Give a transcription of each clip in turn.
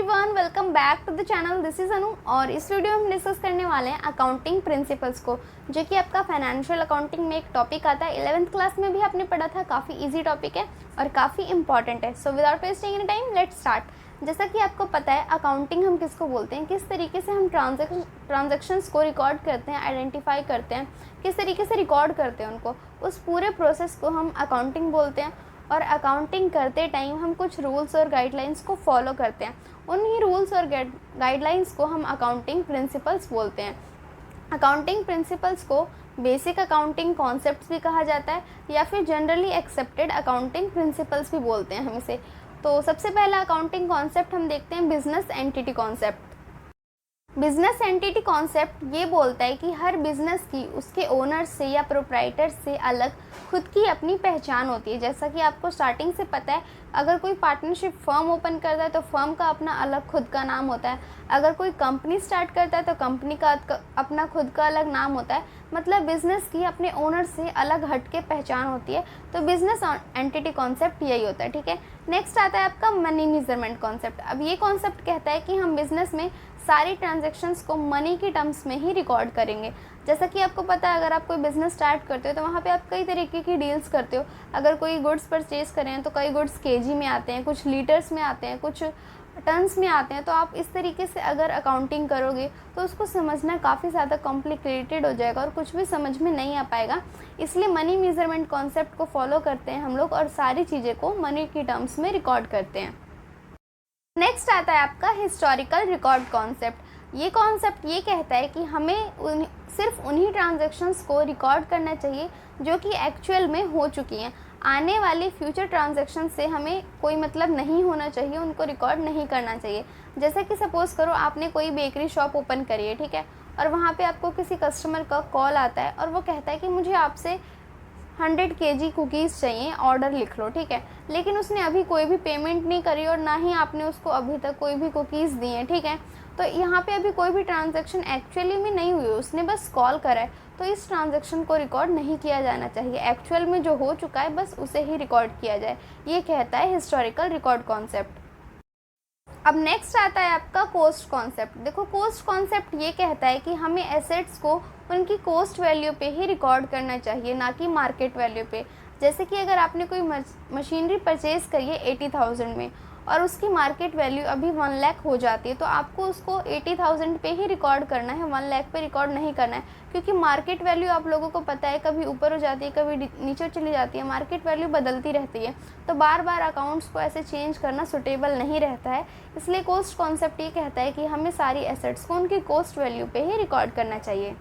Everyone, welcome back to the channel. This is Anu और इस video में हम डिस्कस करने वाले हैं अकाउंटिंग प्रिंसिपल्स को, जो कि आपका फाइनेंशियल अकाउंटिंग में एक टॉपिक आता है। 11th क्लास में भी आपने पढ़ा था। काफ़ी इजी टॉपिक है और काफ़ी इंपॉर्टेंट है। So without wasting any time let's start. जैसा कि आपको पता है, अकाउंटिंग हम किसको बोलते हैं, किस तरीके से हम ट्रांजेक्शन्स को रिकॉर्ड करते हैं, आइडेंटिफाई करते हैं, किस तरीके से रिकॉर्ड करते हैं उनको, उस पूरे प्रोसेस को हम अकाउंटिंग बोलते हैं। और अकाउंटिंग करते टाइम हम कुछ रूल्स और गाइडलाइंस को फॉलो करते हैं। उन्हीं रूल्स और गाइडलाइंस को हम अकाउंटिंग प्रिंसिपल्स बोलते हैं। अकाउंटिंग प्रिंसिपल्स को बेसिक अकाउंटिंग कॉन्सेप्ट्स भी कहा जाता है या फिर जनरली एक्सेप्टेड अकाउंटिंग प्रिंसिपल्स भी बोलते हैं हम इसे। तो सबसे पहला अकाउंटिंग कॉन्सेप्ट हम देखते हैं, business entity concept. Business entity concept ये बोलता है कि हर बिजनेस की उसके ओनर से या प्रोप्राइटर से अलग खुद की अपनी पहचान होती है। जैसा कि आपको स्टार्टिंग से पता है, अगर कोई पार्टनरशिप फर्म ओपन करता है तो फर्म का अपना अलग खुद का नाम होता है। अगर कोई कंपनी स्टार्ट करता है तो कंपनी का अपना खुद का अलग नाम होता है। मतलब बिजनेस की अपने ओनर से अलग हट के पहचान होती है। तो बिजनेस एंटिटी कॉन्सेप्ट यही होता है, ठीक है। नेक्स्ट आता है आपका मनी मेजरमेंट कॉन्सेप्ट। अब ये कॉन्सेप्ट कहता है कि हम बिजनेस में सारी ट्रांजैक्शंस को मनी की टर्म्स में ही रिकॉर्ड करेंगे। जैसा कि आपको पता है, अगर आप कोई बिज़नेस स्टार्ट करते हो तो वहाँ पे आप कई तरीके की डील्स करते हो। अगर कोई गुड्स परचेज करें तो कई गुड्स केजी में आते हैं, कुछ लीटर्स में आते हैं, कुछ टन्स में आते हैं। तो आप इस तरीके से अगर अकाउंटिंग करोगे तो उसको समझना काफ़ी ज़्यादा कॉम्प्लिकेटेड हो जाएगा और कुछ भी समझ में नहीं आ पाएगा। इसलिए मनी मेजरमेंट कॉन्सेप्ट को फॉलो करते हैं हम लोग और सारी चीज़ें को मनी की टर्म्स में रिकॉर्ड करते हैं। नेक्स्ट आता है आपका हिस्टोरिकल रिकॉर्ड कॉन्सेप्ट। ये कॉन्सेप्ट ये कहता है कि हमें सिर्फ उन्हीं ट्रांजैक्शंस को रिकॉर्ड करना चाहिए जो कि एक्चुअल में हो चुकी हैं। आने वाली फ्यूचर ट्रांजैक्शन से हमें कोई मतलब नहीं होना चाहिए, उनको रिकॉर्ड नहीं करना चाहिए। जैसे कि सपोज़ करो आपने कोई बेकरी शॉप ओपन करी है, ठीक है, और वहाँ पे आपको किसी कस्टमर का कॉल आता है और वो कहता है कि मुझे आपसे 100 kg कुकीज़ चाहिए, ऑर्डर लिख लो, ठीक है। लेकिन उसने अभी कोई भी पेमेंट नहीं करी और ना ही आपने उसको अभी तक कोई भी कुकीज़ दी हैं, ठीक है। तो यहाँ पे अभी कोई भी ट्रांजैक्शन एक्चुअली में नहीं हुई, उसने बस कॉल करा है। तो इस ट्रांजैक्शन को रिकॉर्ड नहीं किया जाना चाहिए। एक्चुअल में जो हो चुका है बस उसे ही रिकॉर्ड किया जाए। ये कहता है हिस्टोरिकल रिकॉर्ड कॉन्सेप्ट। अब नेक्स्ट आता है आपका कोस्ट कॉन्सेप्ट। देखो, कोस्ट कॉन्सेप्ट ये कहता है कि हमें एसेट्स को उनकी कोस्ट वैल्यू पे ही रिकॉर्ड करना चाहिए, ना कि मार्केट वैल्यू पे। जैसे कि अगर आपने कोई मशीनरी परचेज़ करी है 80,000 में और उसकी मार्केट वैल्यू अभी 1 लाख हो जाती है, तो आपको उसको 80,000 पे ही रिकॉर्ड करना है, 1 लाख पे रिकॉर्ड नहीं करना है। क्योंकि मार्केट वैल्यू आप लोगों को पता है कभी ऊपर हो जाती है, कभी नीचे चली जाती है। मार्केट वैल्यू बदलती रहती है, तो बार बार अकाउंट्स को ऐसे चेंज करना सुटेबल नहीं रहता है। इसलिए कोस्ट कॉन्सेप्ट ये कहता है कि हमें सारी एसेट्स को उनकी कोस्ट वैल्यू पे ही रिकॉर्ड करना चाहिए।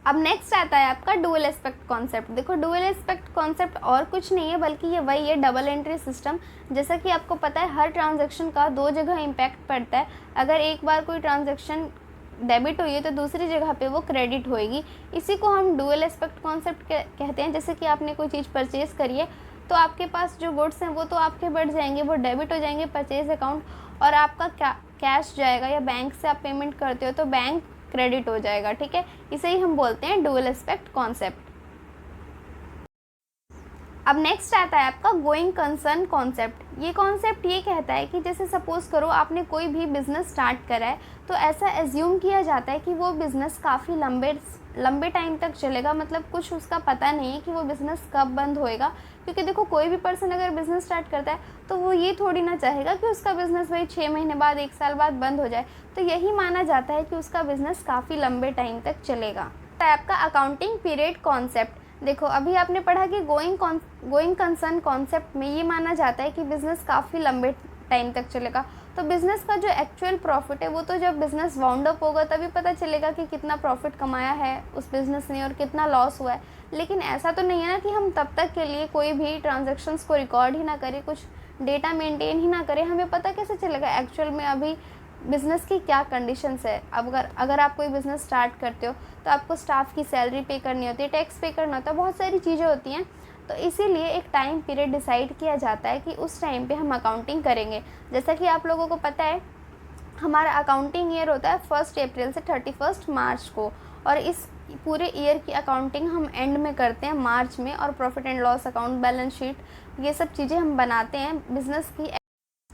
अब नेक्स्ट आता है आपका डुअल एस्पेक्ट कॉन्सेप्ट। देखो, डुअल एस्पेक्ट कॉन्सेप्ट और कुछ नहीं है बल्कि ये वही है, डबल एंट्री सिस्टम। जैसा कि आपको पता है, हर ट्रांजैक्शन का 2 जगह इम्पैक्ट पड़ता है। अगर एक बार कोई ट्रांजैक्शन डेबिट हुई है तो दूसरी जगह पे वो क्रेडिट होएगी। इसी को हम डुअल एस्पेक्ट कॉन्सेप्ट कहते हैं। जैसे कि आपने कोई चीज़ परचेज़ करी है तो आपके पास जो गुड्स हैं वो तो आपके बढ़ जाएंगे, वो डेबिट हो जाएंगे परचेज़ अकाउंट, और आपका कैश जाएगा या बैंक से आप पेमेंट करते हो तो बैंक क्रेडिट हो जाएगा, ठीक है। इसे ही हम बोलते हैं डुअल एस्पेक्ट कॉन्सेप्ट। अब नेक्स्ट आता है आपका गोइंग कंसर्न कॉन्सेप्ट। ये कॉन्सेप्ट ये कहता है कि जैसे सपोज़ करो आपने कोई भी बिज़नेस स्टार्ट करा है, तो ऐसा एज्यूम किया जाता है कि वो बिज़नेस काफ़ी लंबे टाइम तक चलेगा। मतलब कुछ उसका पता नहीं है कि वो बिज़नेस कब बंद होएगा। क्योंकि देखो, कोई भी पर्सन अगर बिज़नेस स्टार्ट करता है तो वो ये थोड़ी ना चाहेगा कि उसका बिज़नेस भाई 6 महीने बाद, 1 साल बाद बंद हो जाए। तो यही माना जाता है कि उसका बिज़नेस काफ़ी लंबे टाइम तक चलेगा। आपका अकाउंटिंग पीरियड कॉन्सेप्ट। देखो, अभी आपने पढ़ा कि गोइंग कंसर्न कॉन्सेप्ट में ये माना जाता है कि बिज़नेस काफ़ी लंबे टाइम तक चलेगा। तो बिज़नेस का जो एक्चुअल प्रॉफिट है वो तो जब बिज़नेस वाउंड अप होगा तभी पता चलेगा कि कितना प्रॉफिट कमाया है उस बिज़नेस ने और कितना लॉस हुआ है। लेकिन ऐसा तो नहीं है ना कि हम तब तक के लिए कोई भी ट्रांजैक्शंस को रिकॉर्ड ही ना करें, कुछ डेटा मेंटेन ही ना करें। हमें पता कैसे चलेगा एक्चुअल में अभी बिज़नेस की क्या कंडीशंस है। अब अगर आप कोई बिज़नेस स्टार्ट करते हो तो आपको स्टाफ की सैलरी पे करनी होती है, टैक्स पे करना होता है, बहुत सारी चीज़ें होती हैं। तो इसीलिए एक टाइम पीरियड डिसाइड किया जाता है कि उस टाइम पे हम अकाउंटिंग करेंगे। जैसा कि आप लोगों को पता है, हमारा अकाउंटिंग ईयर होता है 1 अप्रैल से 31 मार्च को, और इस पूरे ईयर की अकाउंटिंग हम एंड में करते हैं मार्च में। और profit and loss account, balance sheet, ये सब चीज़ें हम बनाते हैं बिज़नेस की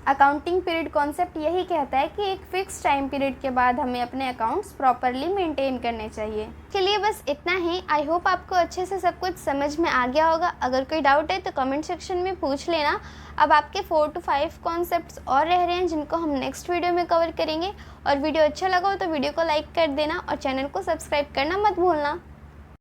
अकाउंटिंग पीरियड कॉन्सेप्ट यही कहता है कि एक फिक्स टाइम पीरियड के बाद हमें अपने अकाउंट्स प्रॉपरली मेंटेन करने चाहिए। चलिए बस इतना ही। आई होप आपको अच्छे से सब कुछ समझ में आ गया होगा। अगर कोई डाउट है तो कमेंट सेक्शन में पूछ लेना। अब आपके 4 to 5 कॉन्सेप्ट्स और रह रहे हैं जिनको हम नेक्स्ट वीडियो में कवर करेंगे। और वीडियो अच्छा लगा हो तो वीडियो को लाइक कर देना और चैनल को सब्सक्राइब करना मत भूलना।